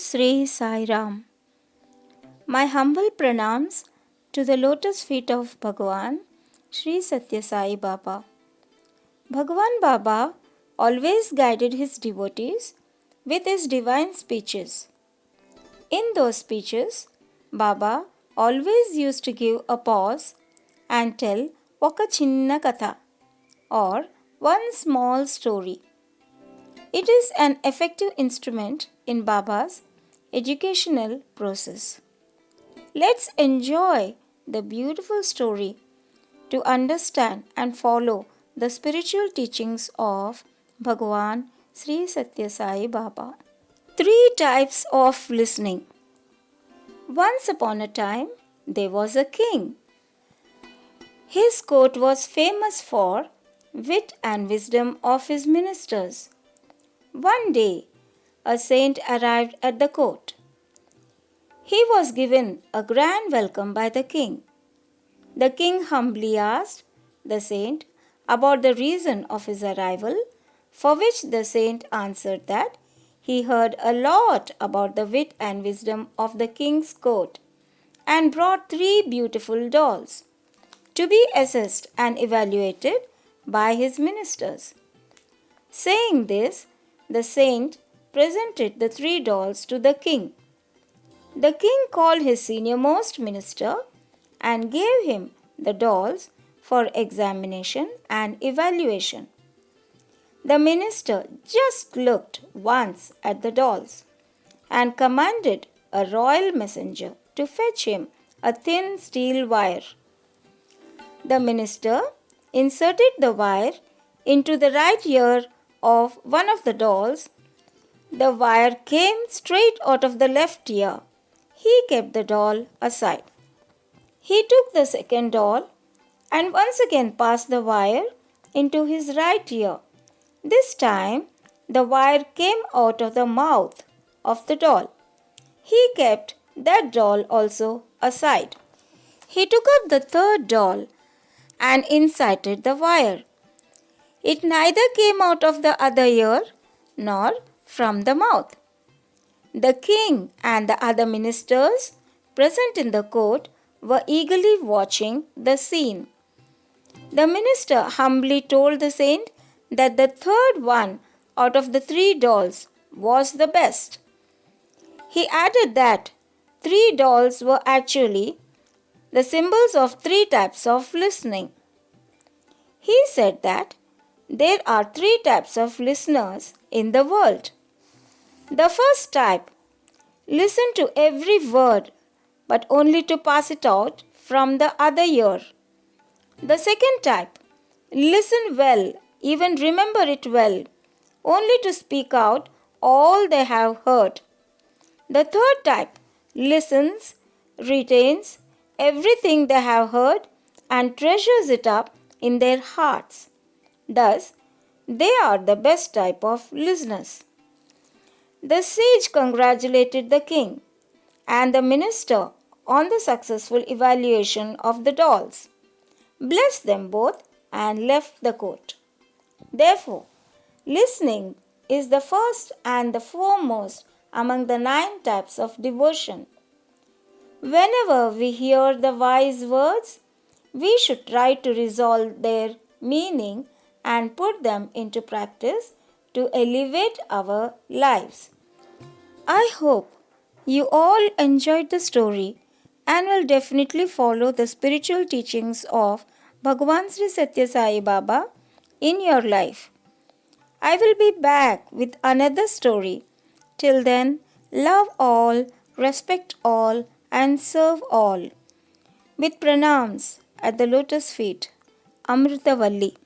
Sri Sai Ram. My humble pranams to the lotus feet of Bhagwan Sri Satya Sai Baba. Bhagwan Baba always guided his devotees with his divine speeches. In those speeches, Baba always used to give a pause and tell Oka Chinna Katha or one small story. It is an effective instrument in Baba's educational process. Let's enjoy the beautiful story to understand and follow the spiritual teachings of Bhagwan Sri Satya Sai Baba. 3 types of listening. Once upon a time, there was a king. His court was famous for wit and wisdom of his ministers. One day, a saint arrived at the court. He was given a grand welcome by the king. The king humbly asked the saint about the reason of his arrival, for which the saint answered that he heard a lot about the wit and wisdom of the king's court and brought 3 beautiful dolls to be assessed and evaluated by his ministers. Saying this, the saint presented the 3 dolls to the king. The king called his senior-most minister and gave him the dolls for examination and evaluation. The minister just looked once at the dolls and commanded a royal messenger to fetch him a thin steel wire. The minister inserted the wire into the right ear of one of the dolls. The wire came straight out of the left ear. He kept the doll aside. He took the second doll and once again passed the wire into his right ear. This time, the wire came out of the mouth of the doll. He kept that doll also aside. He took up the third doll and inserted the wire. It neither came out of the other ear nor from the mouth. The king and the other ministers present in the court were eagerly watching the scene. The minister humbly told the saint that the third one out of the 3 dolls was the best. He added that 3 dolls were actually the symbols of 3 types of listening. He said that there are 3 types of listeners in the world. The first type listen to every word but only to pass it out from the other ear. The second type listen well, even remember it well, only to speak out all they have heard. The third type listens, retains everything they have heard and treasures it up in their hearts. Thus, they are the best type of listeners. The sage congratulated the king and the minister on the successful evaluation of the dolls, blessed them both and left the court. Therefore, listening is the first and the foremost among the 9 types of devotion. Whenever we hear the wise words, we should try to resolve their meaning and put them into practice to elevate our lives. I hope you all enjoyed the story and will definitely follow the spiritual teachings of Bhagwan Sri Satya Sai Baba in your life. I will be back with another story. Till then, love all, respect all, and serve all. With pranams at the lotus feet, Amritavalli.